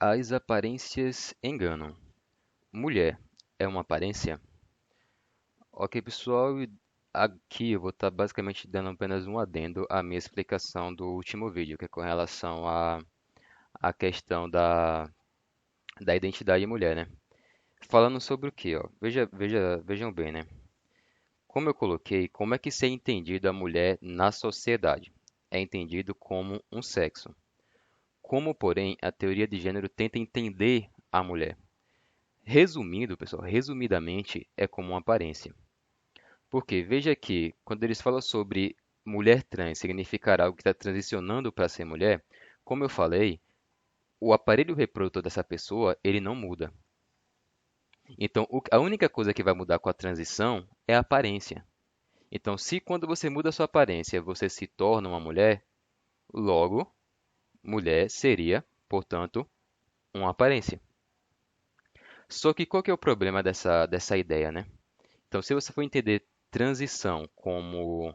As aparências enganam. Mulher é uma aparência? Ok, pessoal, e aqui eu vou estar basicamente dando apenas um adendo à minha explicação do último vídeo, que é com relação à questão da identidade mulher, né? Falando sobre o quê, ó? Vejam bem, né? Como eu coloquei, como é que se é entendido a mulher na sociedade? É entendido como um sexo. Como, porém, a teoria de gênero tenta entender a mulher? Resumindo, pessoal, resumidamente, é como uma aparência. Porque veja que quando eles falam sobre mulher trans significar algo que está transicionando para ser mulher, como eu falei, o aparelho reprodutor dessa pessoa ele não muda. Então, a única coisa que vai mudar com a transição é a aparência. Então, se quando você muda a sua aparência você se torna uma mulher, logo, mulher seria, portanto, uma aparência. Só que qual que é o problema dessa ideia, né? Então, se você for entender transição como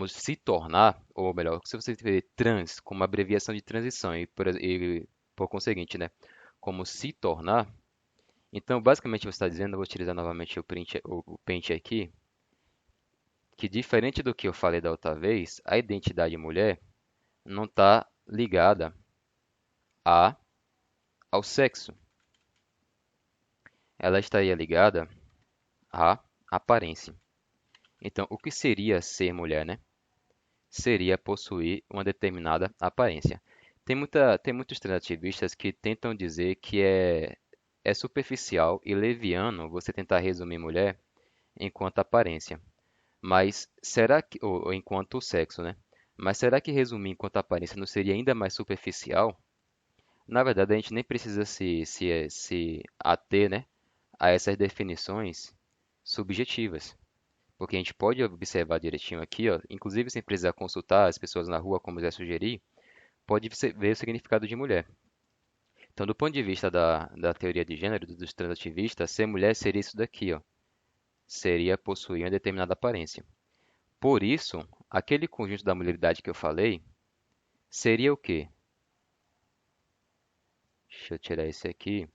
se tornar, ou melhor, se você entender trans como abreviação de transição por conseguinte, né, como se tornar, então basicamente você está dizendo, eu vou utilizar novamente o Paint aqui, que diferente do que eu falei da outra vez, a identidade mulher não está ligada a, ao sexo, ela estaria ligada à aparência. Então, o que seria ser mulher, né? Seria possuir uma determinada aparência. Tem muitos relativistas que tentam dizer que é superficial e leviano você tentar resumir mulher enquanto aparência. Mas será que, ou enquanto sexo, né? Mas será que resumir enquanto aparência não seria ainda mais superficial? Na verdade, a gente nem precisa se ater, né, a essas definições subjetivas. Porque a gente pode observar direitinho aqui, ó, inclusive sem precisar consultar as pessoas na rua, como já sugeri, pode ver o significado de mulher. Então, do ponto de vista da teoria de gênero, dos transativistas, ser mulher seria isso daqui, ó. Seria possuir uma determinada aparência. Por isso, aquele conjunto da mulheridade que eu falei, seria o quê? Deixa eu tirar esse aqui.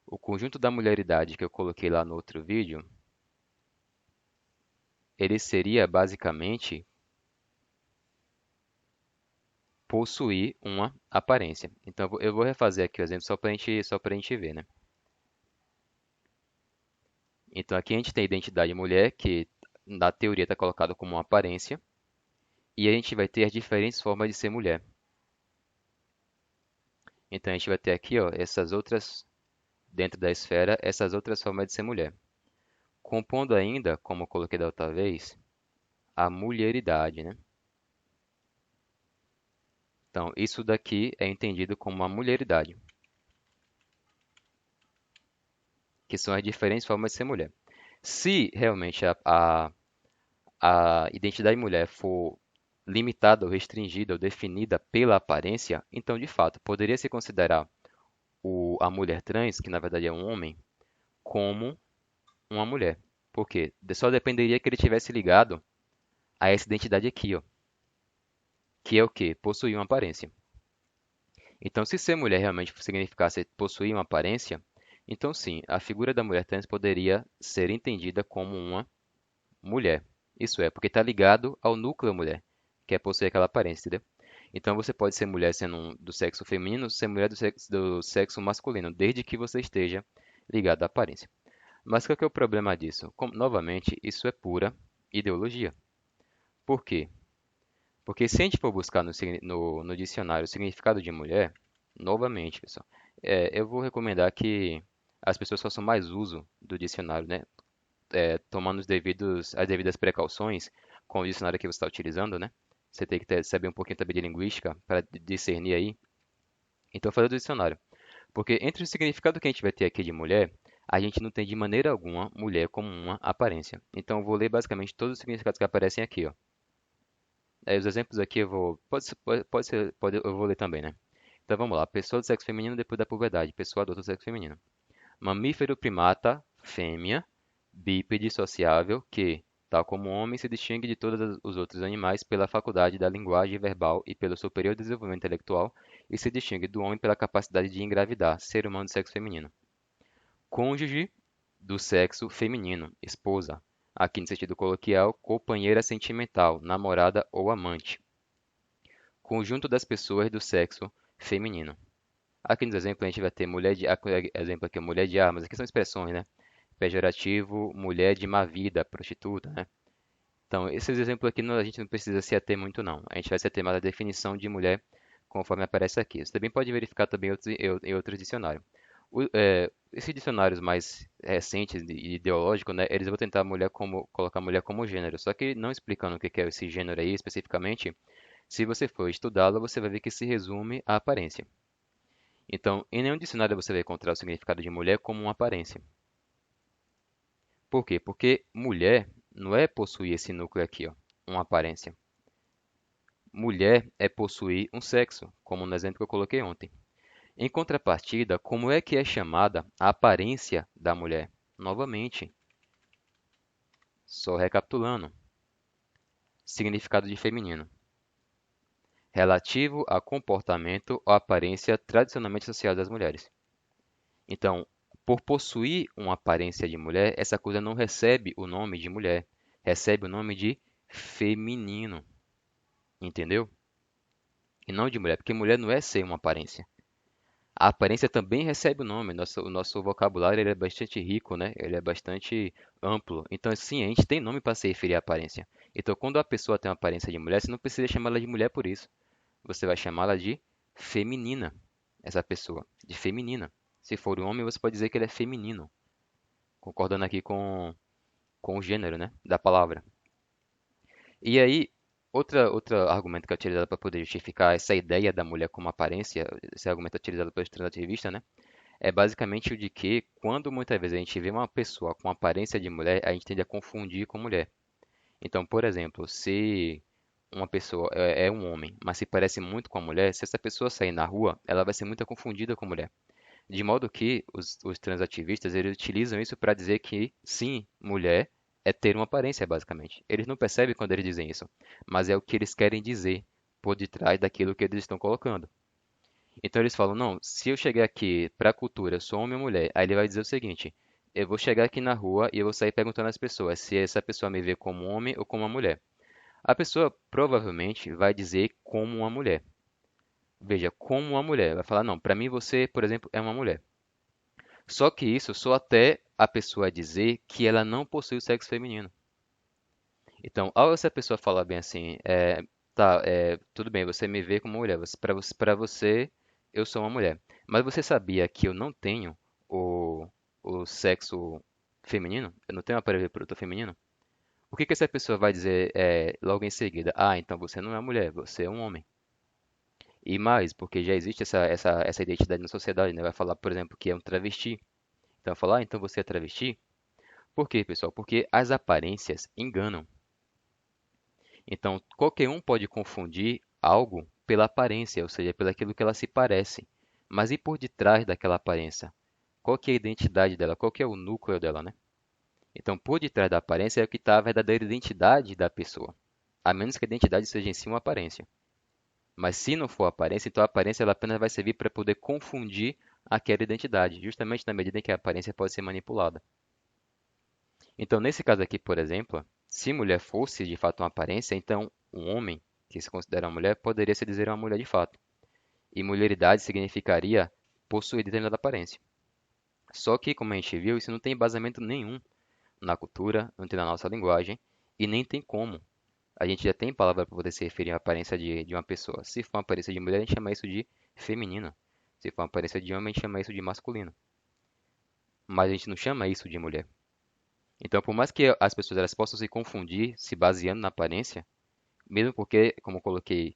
O conjunto da mulheridade que eu coloquei lá no outro vídeo, ele seria basicamente possuir uma aparência. Então, eu vou refazer aqui o exemplo só para a gente ver, né? Então, aqui a gente tem a identidade mulher, que na teoria está colocado como uma aparência, e a gente vai ter as diferentes formas de ser mulher. Então, a gente vai ter aqui, ó, essas outras, dentro da esfera, essas outras formas de ser mulher. Compondo ainda, como eu coloquei da outra vez, a mulheridade, né? Então, isso daqui é entendido como a mulheridade, que são as diferentes formas de ser mulher. Se realmente a identidade mulher for limitada ou restringida ou definida pela aparência, então, de fato, poderia se considerar a mulher trans, que na verdade é um homem, como uma mulher. Por quê? Só dependeria que ele tivesse ligado a essa identidade aqui, ó, que é o quê? Possuir uma aparência. Então, se ser mulher realmente significasse possuir uma aparência, então sim, a figura da mulher trans poderia ser entendida como uma mulher. Isso é, porque está ligado ao núcleo mulher, que é possuir aquela aparência, entendeu? Então você pode ser mulher sendo do sexo feminino, ser mulher do sexo masculino, desde que você esteja ligado à aparência. Mas qual que é o problema disso? Novamente, isso é pura ideologia. Por quê? Porque se a gente for buscar no dicionário o significado de mulher, novamente, pessoal, eu vou recomendar que as pessoas façam mais uso do dicionário, né? Tomando as devidas precauções com o dicionário que você está utilizando, né? Você tem que saber um pouquinho também de linguística para discernir aí. Então, fazer do dicionário. Porque entre o significado que a gente vai ter aqui de mulher, a gente não tem de maneira alguma mulher como uma aparência. Então, eu vou ler basicamente todos os significados que aparecem aqui, ó. Os exemplos aqui eu vou. Eu vou ler também, né? Então vamos lá. Pessoa do sexo feminino depois da puberdade. Pessoa adulta do sexo feminino. Mamífero primata, fêmea, bípede sociável, que, tal como o homem, se distingue de todos os outros animais pela faculdade da linguagem verbal e pelo superior desenvolvimento intelectual e se distingue do homem pela capacidade de engravidar, ser humano do sexo feminino. Cônjuge do sexo feminino, esposa, aqui no sentido coloquial, companheira sentimental, namorada ou amante. Conjunto das pessoas do sexo feminino. Aqui nos exemplos a gente vai ter mulher de, exemplo aqui, mulher de armas, aqui são expressões, né? Pejorativo, mulher de má vida, prostituta, né? Então, esses exemplos aqui a gente não precisa se ater muito, não. A gente vai se ater mais à definição de mulher conforme aparece aqui. Você também pode verificar também em outros dicionários. Esses dicionários mais recentes e ideológicos, né, eles vão tentar colocar mulher como gênero, só que não explicando o que é esse gênero aí especificamente. Se você for estudá-lo, você vai ver que se resume à aparência. Então, em nenhum dicionário você vai encontrar o significado de mulher como uma aparência. Por quê? Porque mulher não é possuir esse núcleo aqui, ó, uma aparência. Mulher é possuir um sexo, como no exemplo que eu coloquei ontem. Em contrapartida, como é que é chamada a aparência da mulher? Novamente, só recapitulando. Significado de feminino. Relativo a comportamento ou aparência tradicionalmente associada às mulheres. Então, por possuir uma aparência de mulher, essa coisa não recebe o nome de mulher, recebe o nome de feminino, entendeu? E não de mulher, porque mulher não é ser uma aparência. A aparência também recebe o nome. O nosso vocabulário ele é bastante rico, né? Ele é bastante amplo. Então, sim, a gente tem nome para se referir à aparência. Então, quando a pessoa tem uma aparência de mulher, você não precisa chamá-la de mulher por isso. Você vai chamá-la de feminina, essa pessoa, de feminina. Se for um homem, você pode dizer que ele é feminino, concordando aqui com o gênero, né, da palavra. E aí, outro argumento que é utilizado para poder justificar essa ideia da mulher como aparência, esse argumento é utilizado pelos transativistas, né, é basicamente o de que, quando muitas vezes a gente vê uma pessoa com aparência de mulher, a gente tende a confundir com mulher. Então, por exemplo, se uma pessoa é um homem, mas se parece muito com a mulher, se essa pessoa sair na rua, ela vai ser muito confundida com a mulher. De modo que os transativistas eles utilizam isso para dizer que sim, mulher é ter uma aparência, basicamente. Eles não percebem quando eles dizem isso, mas é o que eles querem dizer por detrás daquilo que eles estão colocando. Então eles falam, não, se eu chegar aqui para a cultura, eu sou homem ou mulher, aí ele vai dizer o seguinte, eu vou chegar aqui na rua e eu vou sair perguntando às pessoas se essa pessoa me vê como homem ou como uma mulher. A pessoa provavelmente vai dizer como uma mulher. Veja, como uma mulher. Vai falar, não, para mim você, por exemplo, é uma mulher. Só que isso só até a pessoa dizer que ela não possui o sexo feminino. Então, ao essa pessoa falar bem assim, tá, tudo bem, você me vê como mulher, para você eu sou uma mulher. Mas você sabia que eu não tenho o, o sexo feminino? Eu não tenho aparelho reprodutor feminino? O que que essa pessoa vai dizer logo em seguida? Ah, então você não é mulher, você é um homem. E mais, porque já existe essa identidade na sociedade, né? Vai falar, por exemplo, que é um travesti. Então, vai falar, ah, então você é travesti? Por quê, pessoal? Porque as aparências enganam. Então, qualquer um pode confundir algo pela aparência, ou seja, pelo aquilo que ela se parece. Mas e por detrás daquela aparência? Qual que é a identidade dela? Qual que é o núcleo dela, né? Então, por detrás da aparência é o que está a verdadeira identidade da pessoa. A menos que a identidade seja em si uma aparência. Mas se não for aparência, então a aparência ela apenas vai servir para poder confundir aquela identidade, justamente na medida em que a aparência pode ser manipulada. Então, nesse caso aqui, por exemplo, se mulher fosse de fato uma aparência, então um homem que se considera uma mulher poderia se dizer uma mulher de fato. E mulheridade significaria possuir determinada aparência. Só que, como a gente viu, isso não tem embasamento nenhum na cultura, não tem na nossa linguagem e nem tem como. A gente já tem palavra para poder se referir à aparência de uma pessoa. Se for uma aparência de mulher, a gente chama isso de feminino. Se for uma aparência de homem, a gente chama isso de masculino. Mas a gente não chama isso de mulher. Então, por mais que as pessoas elas possam se confundir se baseando na aparência, mesmo porque, como eu coloquei,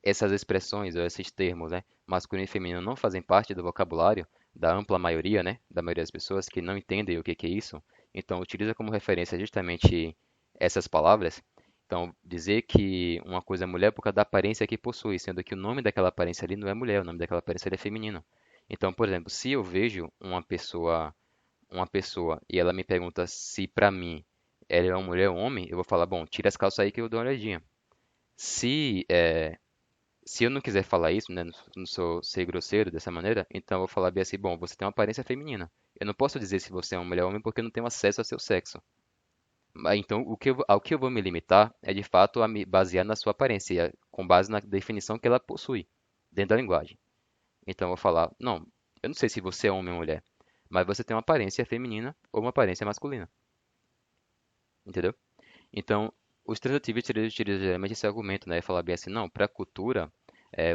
essas expressões ou esses termos, né, masculino e feminino não fazem parte do vocabulário da ampla maioria, né, da maioria das pessoas que não entendem o que é isso, então utiliza como referência justamente essas palavras. Então, dizer que uma coisa é mulher é por causa da aparência que possui, sendo que o nome daquela aparência ali não é mulher, o nome daquela aparência ali é feminino. Então, por exemplo, se eu vejo uma pessoa e ela me pergunta se pra mim ela é uma mulher ou um homem, eu vou falar, bom, tira as calças aí que eu dou uma olhadinha. Se Se eu não quiser falar isso, né, não sou ser grosseiro dessa maneira, então eu vou falar bem assim, bom, você tem uma aparência feminina. Eu não posso dizer se você é uma mulher ou homem porque eu não tenho acesso ao seu sexo. Então, ao que eu vou me limitar é de fato a me basear na sua aparência, com base na definição que ela possui dentro da linguagem. Então, eu vou falar, não, eu não sei se você é homem ou mulher, mas você tem uma aparência feminina ou uma aparência masculina, entendeu? Então, os transativos utilizam geralmente esse argumento, né? Falar bem assim, não, para a cultura,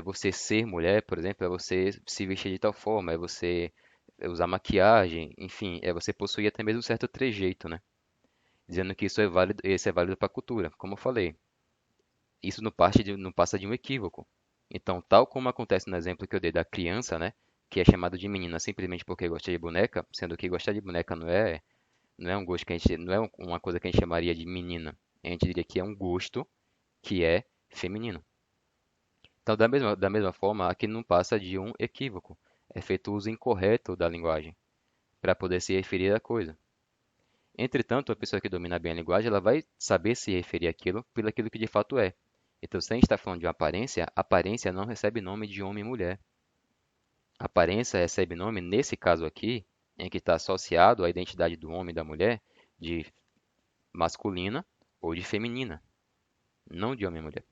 você ser mulher, por exemplo, é você se vestir de tal forma, é você usar maquiagem, enfim, é você possuir até mesmo um certo trejeito, né? Dizendo que isso é válido para a cultura. Como eu falei, isso não passa de um equívoco. Então, tal como acontece no exemplo que eu dei da criança, né? Que é chamado de menina simplesmente porque gosta de boneca, sendo que gostar de boneca não é um gosto que a gente, não é uma coisa que a gente chamaria de menina. A gente diria que é um gosto que é feminino. Então, da mesma forma, aqui não passa de um equívoco. É feito uso incorreto da linguagem para poder se referir à coisa. Entretanto, a pessoa que domina bem a linguagem, ela vai saber se referir àquilo pelo aquilo que de fato é. Então, se a gente está falando de uma aparência, aparência não recebe nome de homem e mulher. Aparência recebe nome, nesse caso aqui, em que está associado à identidade do homem e da mulher, de masculina ou de feminina, não de homem e mulher.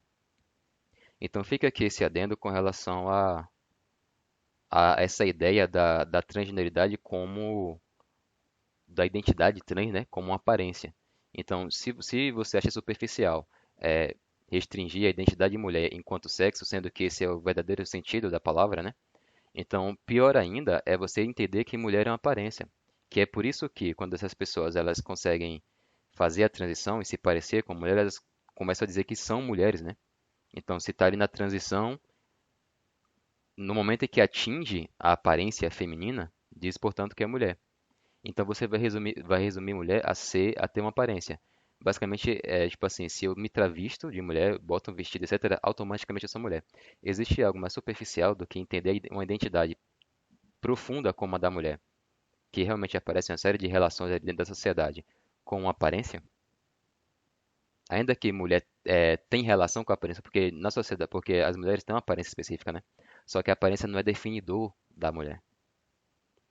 Então fica aqui esse adendo com relação a essa ideia da transgeneridade como da identidade trans, né, como uma aparência. Então, se você acha superficial é, restringir a identidade de mulher enquanto sexo, sendo que esse é o verdadeiro sentido da palavra, né? Então, pior ainda é você entender que mulher é uma aparência, que é por isso que quando essas pessoas elas conseguem fazer a transição e se parecer com mulher, elas começam a dizer que são mulheres, né? Então, se está ali na transição, no momento em que atinge a aparência feminina, diz, portanto, que é mulher. Então você vai resumir mulher a ter uma aparência. Basicamente, é tipo assim, se eu me travisto de mulher, boto um vestido, etc., automaticamente eu sou mulher. Existe algo mais superficial do que entender uma identidade profunda como a da mulher, que realmente aparece em uma série de relações ali dentro da sociedade, com uma aparência? Ainda que mulher tem relação com a aparência, porque na sociedade, porque as mulheres têm uma aparência específica, né? Só que a aparência não é definidor da mulher.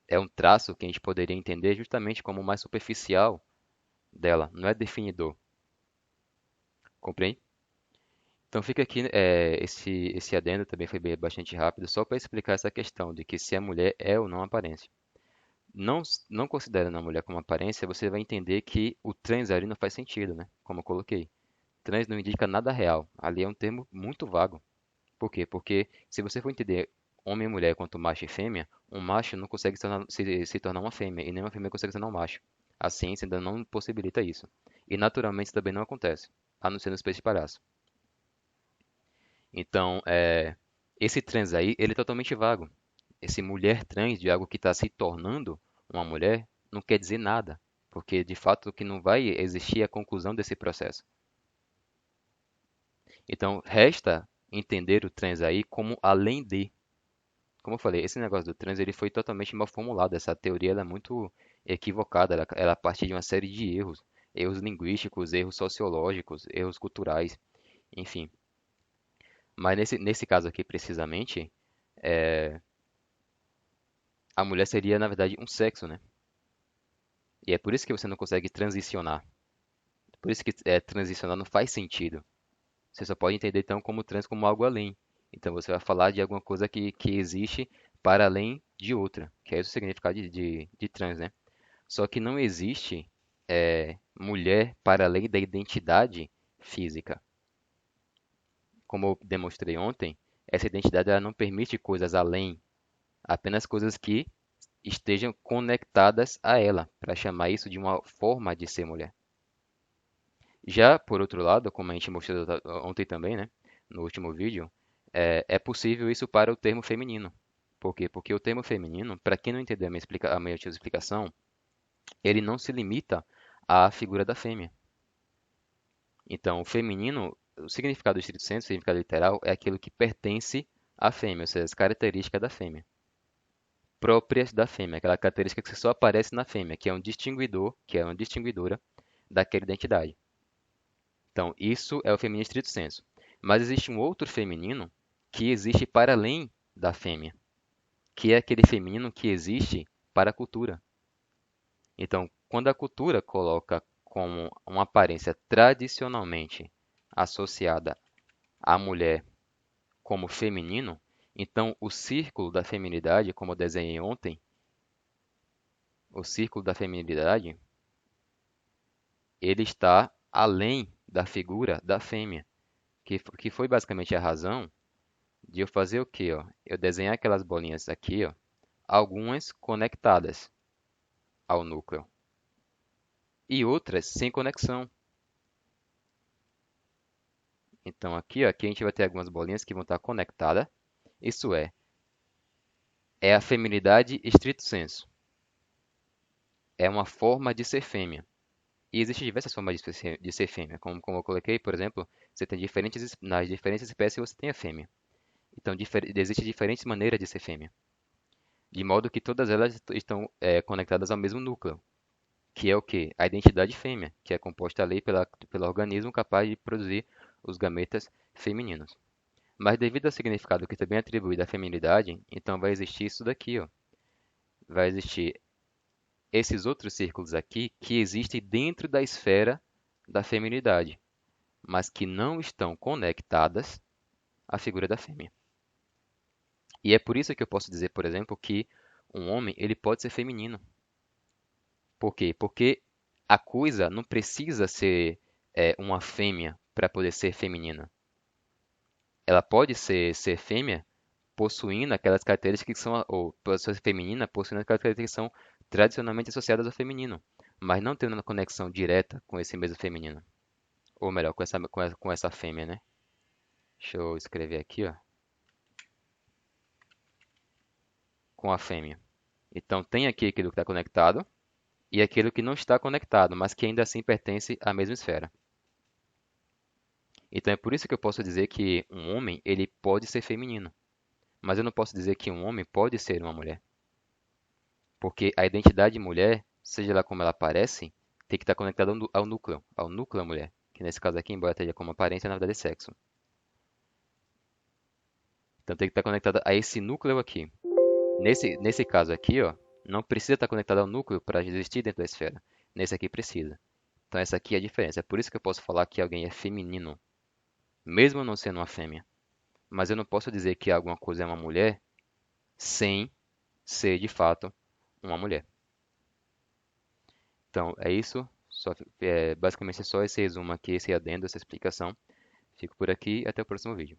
É um traço que a gente poderia entender justamente como mais superficial dela, não é definidor, compreende? Então fica aqui esse adendo também foi bastante rápido, só para explicar essa questão de que se a mulher é ou não aparência. Não considerando a mulher como aparência, você vai entender que o trans ali não faz sentido, né? Como eu coloquei. Trans não indica nada real. Ali é um termo muito vago. Por quê? Porque se você for entender homem e mulher quanto macho e fêmea, um macho não consegue se tornar uma fêmea e nem uma fêmea consegue se tornar um macho. A ciência ainda não possibilita isso. E naturalmente isso também não acontece, a não ser nos peixes palhaço. Então, esse trans aí, ele é totalmente vago. Esse mulher trans de algo que está se tornando uma mulher não quer dizer nada, porque de fato que não vai existir a conclusão desse processo. Então, resta entender o trans aí como além de. Como eu falei, esse negócio do trans ele foi totalmente mal formulado. Essa teoria ela é muito equivocada. Ela parte de uma série de erros, erros linguísticos, erros sociológicos, erros culturais, enfim. Mas nesse caso aqui precisamente, é, a mulher seria na verdade um sexo, né? E é por isso que você não consegue transicionar. Por isso que transicionar não faz sentido. Você só pode entender então como trans como algo além. Então você vai falar de alguma coisa que existe para além de outra, que é esse o significado de trans, né? Só que não existe mulher para além da identidade física. Como eu demonstrei ontem, essa identidade ela não permite coisas além, apenas coisas que estejam conectadas a ela, para chamar isso de uma forma de ser mulher. Já por outro lado, como a gente mostrou ontem também, né, no último vídeo, é possível isso para o termo feminino. Por quê? Porque o termo feminino, para quem não entendeu a minha explicação, ele não se limita à figura da fêmea. Então, o feminino, o significado do estrito senso, o significado literal, é aquilo que pertence à fêmea, ou seja, as características da fêmea, próprias da fêmea, aquela característica que só aparece na fêmea, que é um distinguidor, que é uma distinguidora daquela identidade. Então, isso é o feminino estrito senso. Mas existe um outro feminino, que existe para além da fêmea, que é aquele feminino que existe para a cultura. Então, quando a cultura coloca como uma aparência tradicionalmente associada à mulher como feminino, então o círculo da feminilidade, como eu desenhei ontem, o círculo da feminilidade, ele está além da figura da fêmea, que foi basicamente a razão de eu fazer o quê, ó? Eu desenhar aquelas bolinhas aqui, ó, algumas conectadas ao núcleo e outras sem conexão. Então aqui, ó, aqui a gente vai ter algumas bolinhas que vão estar conectadas. Isso é a feminilidade estrito sensu. É uma forma de ser fêmea. E existem diversas formas de ser fêmea. Como eu coloquei, por exemplo, você tem nas diferentes espécies você tem a fêmea. Então existem diferentes maneiras de ser fêmea. De modo que todas elas estão conectadas ao mesmo núcleo, que é o quê? A identidade fêmea, que é composta ali pelo organismo capaz de produzir os gametas femininos. Mas devido ao significado que também é atribuído à feminilidade, então vai existir isso daqui, ó. Vai existir esses outros círculos aqui que existem dentro da esfera da feminilidade, mas que não estão conectadas à figura da fêmea. E é por isso que eu posso dizer, por exemplo, que um homem ele pode ser feminino. Por quê? Porque a coisa não precisa ser uma fêmea para poder ser feminina. Ela pode ser fêmea possuindo aquelas características que são, ou pode ser feminina possuindo aquelas características que são tradicionalmente associadas ao feminino, mas não tendo uma conexão direta com esse mesmo feminino. Ou melhor, com essa fêmea, né? Deixa eu escrever aqui, ó, com a fêmea. Então tem aqui aquilo que está conectado e aquilo que não está conectado, mas que ainda assim pertence à mesma esfera. Então é por isso que eu posso dizer que um homem ele pode ser feminino, mas eu não posso dizer que um homem pode ser uma mulher, porque a identidade de mulher, seja lá como ela aparece, tem que estar conectada ao núcleo da mulher, que nesse caso aqui, embora esteja como aparência, na verdade é sexo. Então tem que estar conectada a esse núcleo aqui. Nesse caso aqui, ó, não precisa estar conectado ao núcleo para existir dentro da esfera. Nesse aqui precisa. Então essa aqui é a diferença. É por isso que eu posso falar que alguém é feminino, mesmo não sendo uma fêmea. Mas eu não posso dizer que alguma coisa é uma mulher sem ser de fato uma mulher. Então é isso. Basicamente é só esse resumo aqui, esse adendo, essa explicação. Fico por aqui e até o próximo vídeo.